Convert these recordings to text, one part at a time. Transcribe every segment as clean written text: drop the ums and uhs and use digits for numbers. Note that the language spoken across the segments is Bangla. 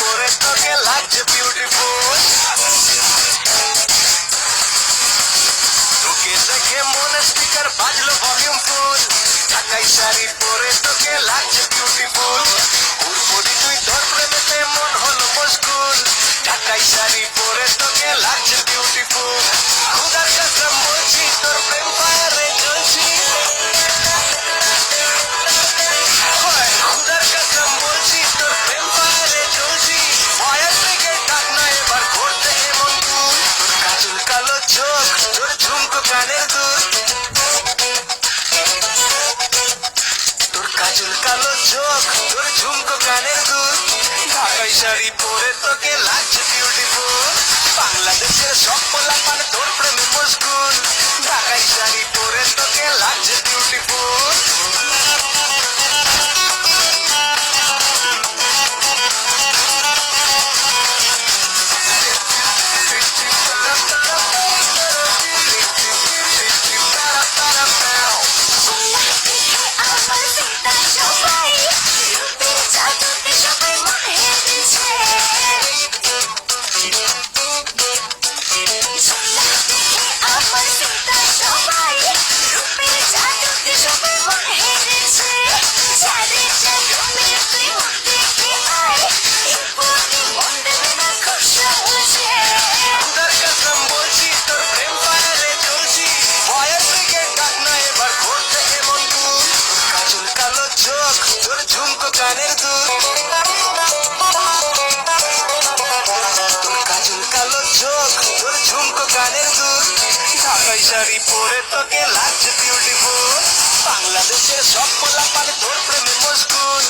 পরে তোকে লাগছে বিউটিফুল তোকে দেখে মনে স্পিকার বাজলো ভলিউম ফুল ঢাকাই শাড়ি পরে তোকে লাগছে বিউটিফুল উড়পড়ি তুই তোর প্রেমেতে মন হলো মশগুল ঢাকাই শাড়ি পরে তোকে লাগছে বিউটিফুল খুদার কসম বলছি তোর প্রেম ফায়ারে জ্বলছি খুদার কসম বলছি তোর প্রেম ফায়ারে জ্বলছি ফায়ার ব্রিগেড ডাক না এবার করতে এমন তুল তোর কাজল কালো চোখ তোর ঝুমকো কানের দুল তোর কাজল কালো চোখ তোর ঝুমকো কানের দুল ঢাকাই শাড়ি পরে তোকে লাগছে বিউটিফুল বাংলাদেশের সব পোলাপান তোর প্রেমে মশগুল ঢাকাই শাড়ি পরে তোকে লাগছে বিউটিফুল শাড়ি পরে তোকে লাগছে বিউটিফুল বাংলাদেশের সব পোলাপান তোর প্রেমে মশগুল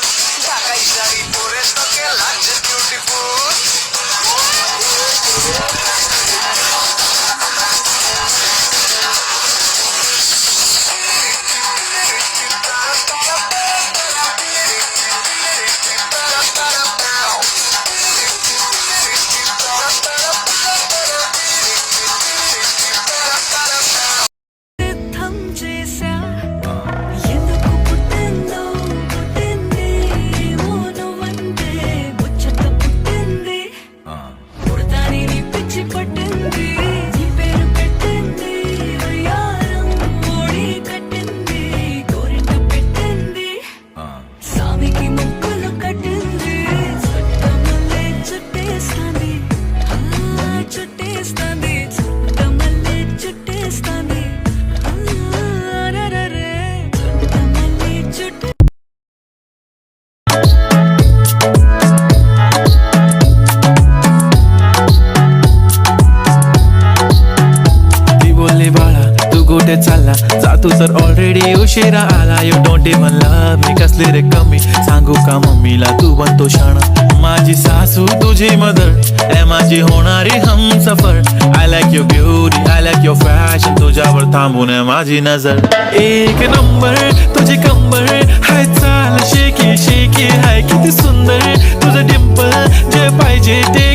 ঢাকাই শাড়ি পরে তোকে লাগছে বিউটিফুল चालला जा तू तर ऑलरेडी उशिरा आला you don't even love me कसले रे कमी सांगू का मम्मीला तू बनतो शाणा माझी सासू तुझी मदर ए माझी होणारी Humsafar I like your beauty I like your fashion तुझ्यावर थांबून माझी नजर एक नंबर तुझी कंबर हाय चाल शेकी शेकी हाय किती सुंदर तुझं डिंपल जे पाहिजे ते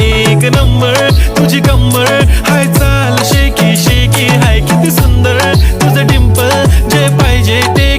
एक नंबर तुझी कंबर हाय चाल शेकी शेकी हाय किती सुंदर तुझं डिंपल जे पाहिजे ते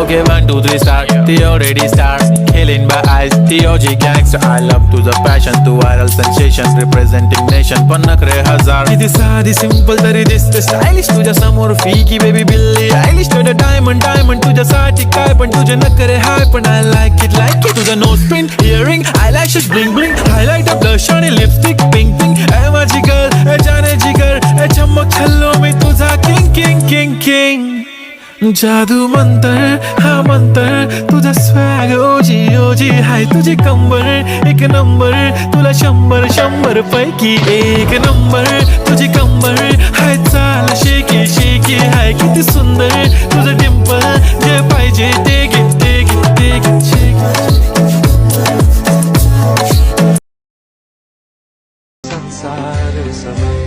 Okay, 1, 2, 3, start. They already start. Killing by eyes. TOG gangster. I love to the passion. To viral sensation. Representing nation. पण नखरे हजार. किती साधी simple तरी दिसते stylish. तुझ्या समोर फीकी baby बिल्ली आयलिश. तुझं diamond तुझ्यासाठी काय पण तुझे नखरे हाय पण I like it. तुझं nose print, earring, eyelashes bling bling. Highlight of blush आणि lipstick pink pink. ए माझी girl, ए जाने जिगर, ए चमक छल्लो मी तुझा king. जादू मंतर हा मंतर तुझा स्वॅग ओजी हाय तुझी कंबर एक नंबर तुला 100 पैकी एक नंबर तुझी कंबर हाय चाल शेकी शेकी हाय किती सुंदर तुझं डिंपल जे पाहिजे ते घे सारे समय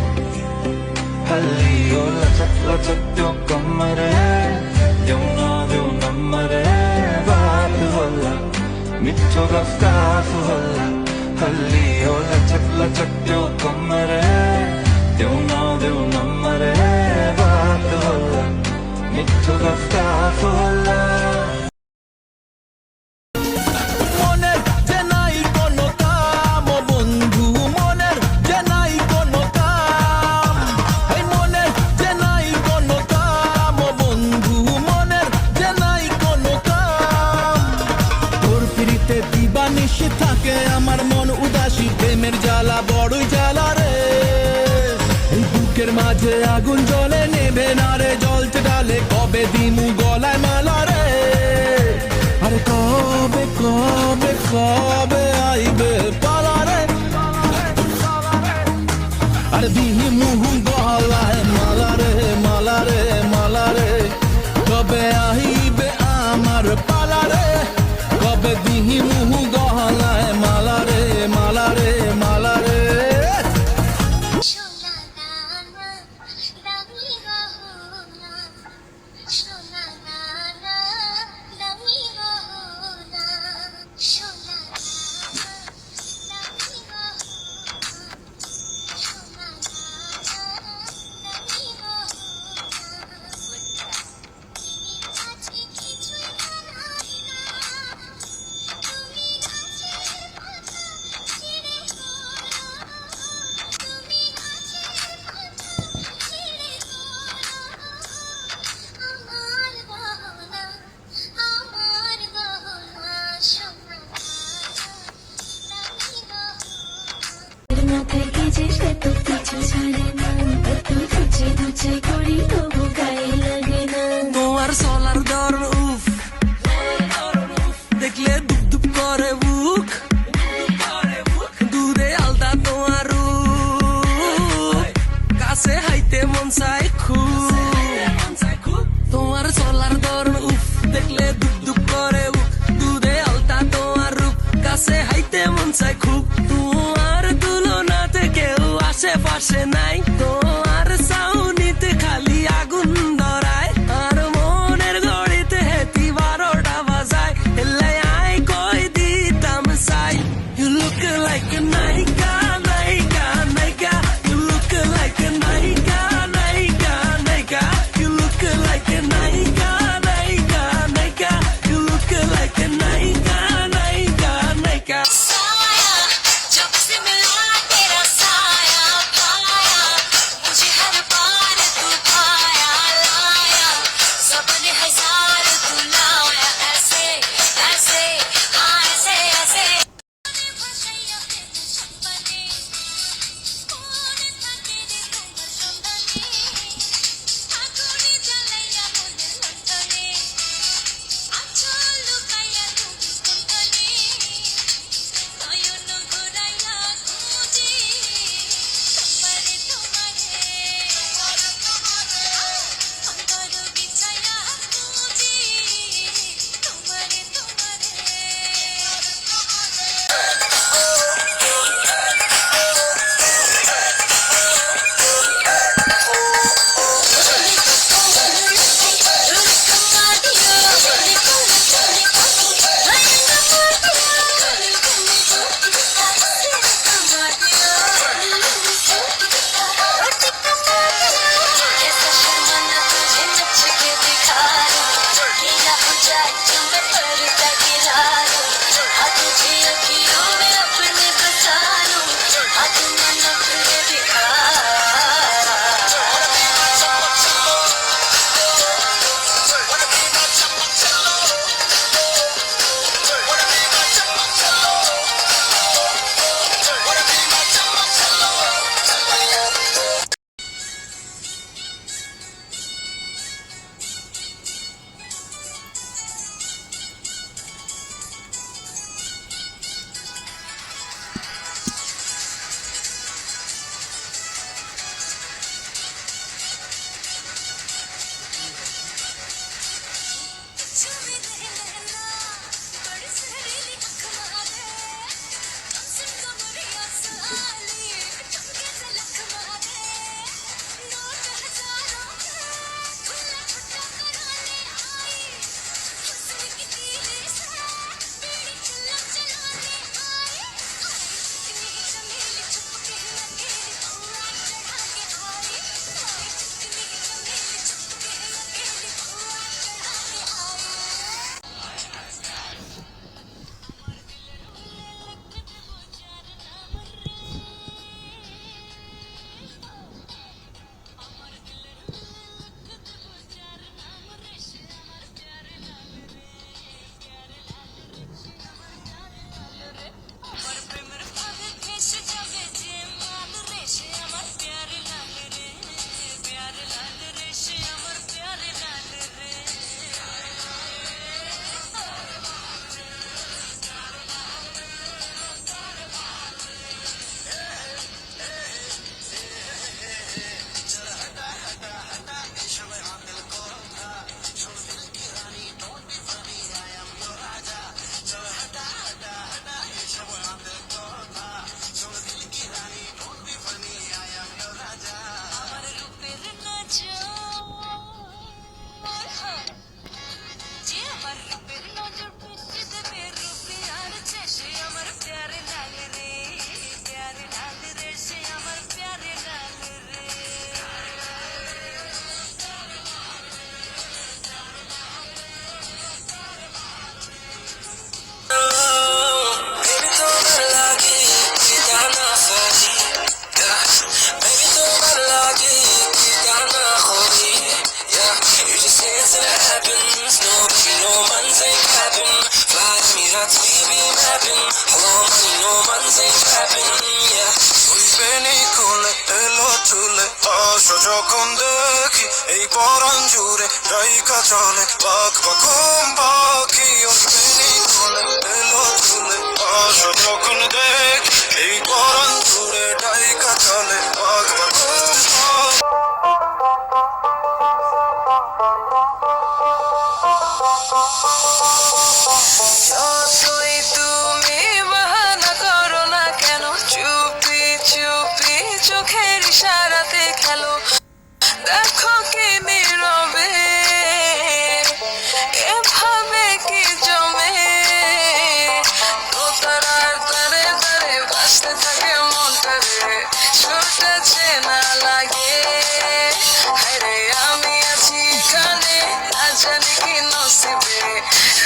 हल्ली हो लचक लचक जो कमर है जो ना नंबर है मिठो रफ्तार फुहल्ला हल्ली ओ लचक लचक त्यो कमरे त्यो नम्मरे बात होला मिठो रफ्तार फुहल्ला মনের যে নাই কোনো কাম ও বন্ধু মনের যে নাই কোনো কাম এই মনের যে নাই কোনো কাম ও বন্ধু মনের যে নাই কোনো কাম তোর পিড়িতে দিবানিশি থাকে আমার মন উদাসী প্রেমের জ্বালা বড়ই জ্বালা রে এই বুকের মাঝে আগুন জ্বলে নেবে না রে জলতে ডালে কবে দিমু গলায় মালা রে আরে কবে কবে কবে আইবে পালা রে আরে দিহি মুহু গলায় মালা রে মালা রে মালা রে কবে আইবে আমার পালা রে কবে দিহি মুহু গলায় মালা রে মালা রে মালা রে সোনা নানা দামি গহনা সোনা নানা দামি গহনা সোনা নানা দামি গহনা সোনা নানা দামি গহনা তুমি কাছে কিছুই জানাই না তুমি গাছের পাতা ছিঁড়ে তুমি গাছের পাতা ছিঁড়ে আমার গহনা সোনা দামি গহনা মাথায় গেছে সে তো কিছু ছাড়ে না এত দুচে দুচে করি তবু গায়ে লাগে না তোমার চলার ধরন উফ দেখলে দুপ দুপ করে বুক দূরে আলতা তোমার রূপ কাছে হাইতে মন চাই খুব তোমার চলার ধরন উফ দেখলে দুপ দুপ করে বুক দূরে আলতা তোমার রূপ কাছে হাইতে মন চাই খুব তোমার তুলনাতে কেউ আশেপাশে নাই তোমার চাউনিতে খালি আগুন ধরায় আর মনের গড়িতে হেতি 12টা বাজায় এলাই আই কই দিতাম চাই You look like a naika, naika, naika. You look like a naika, naika, naika. You look like a naika, naika, naika. You look like a naika, naika, naika. साया जब से मिला तेरा साया पाया যখন দেখি এই পরাণ জুড়ে ডাইকা চলে পাক পাকুম পাখি ওই বেনি তোলে এলো তুলে আশা যখন দেখি এই পরাণ জুড়ে ডাইকা চলে পাক পাকুম যতই তুমি বাহানা করো না কেন, চুপি চুপি চোখের ইশারাতে খেলো। দেখো কি নীরবে এভাবে কি জমে, দোতারার তারে তারে বাঁচতে থাকে মনটা রে, ছুটেছে না লাগে। হায়রে আমি আছি এখানে, না জানি কি নসিবে,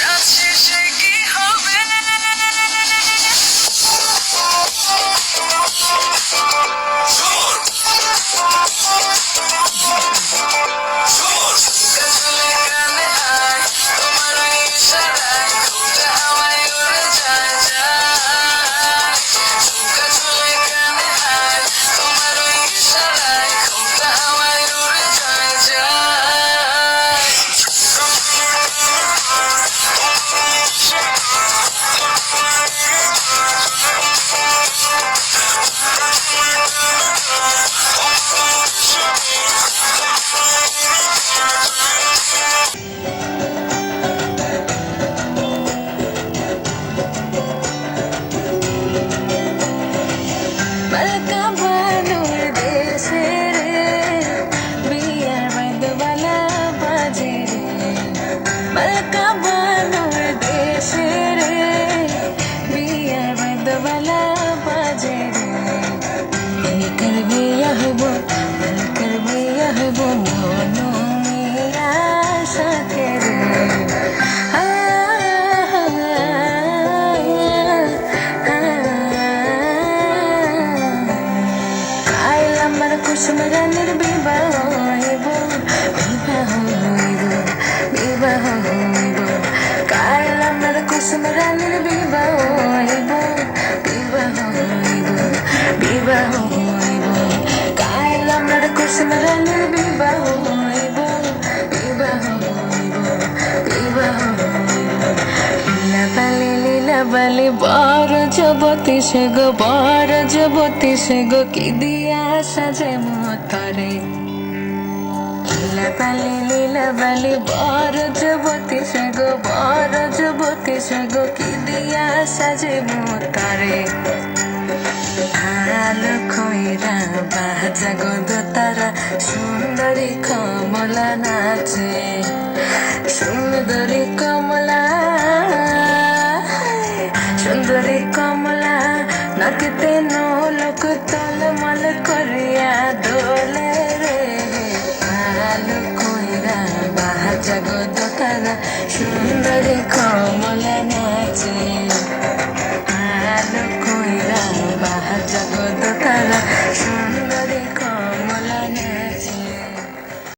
রাত শেষে কি হবে। চলে কানে আয়, তোমার ওই ইশারায় ঘুমটা আমায় উড়ে যায় যায়। চলে কানে আয়, তোমার ওই ইশারায় ঘুমটা আমায় উড়ে যায় যায়। मलका बानूर देशे रे बियार बंदवाला बाजे रे मलका बानूर देशे रे बियार बंदवाला बाजे रे कर बिया हबो मोनो मिया साथे रे কুসুমরা নির্বিবাহ হইব বিবাহ হইব বিবাহ হইব কাল আমার কুসুমরা নির্বিবাহ হইব বিবাহ হইব বিবাহ হইব কাল আমার কুসুমরা নির্বিবাহ হইব বিবাহ হইব বিবাহ হইব লীলা বালি বড় যুবতী সে গো বড় যুবতী সে গো কি দিয়া সাজে মতরে লীলা বালি বড় যুবতী সে গো বড় যুবতী সে গো কি দিয়া সাজে মতরে আলো খইরা বাজা গো দোতারা সুন্দরী কমলা নাচে সুন্দরী কমলা সুন্দরী কমলা নাকিতে নোলক তলমল করিয়া দোলে রে আলো কইরা বাজা গো দোতারা সুন্দরী কমলা নাচে আলো কইরা বাজা গো দোতারা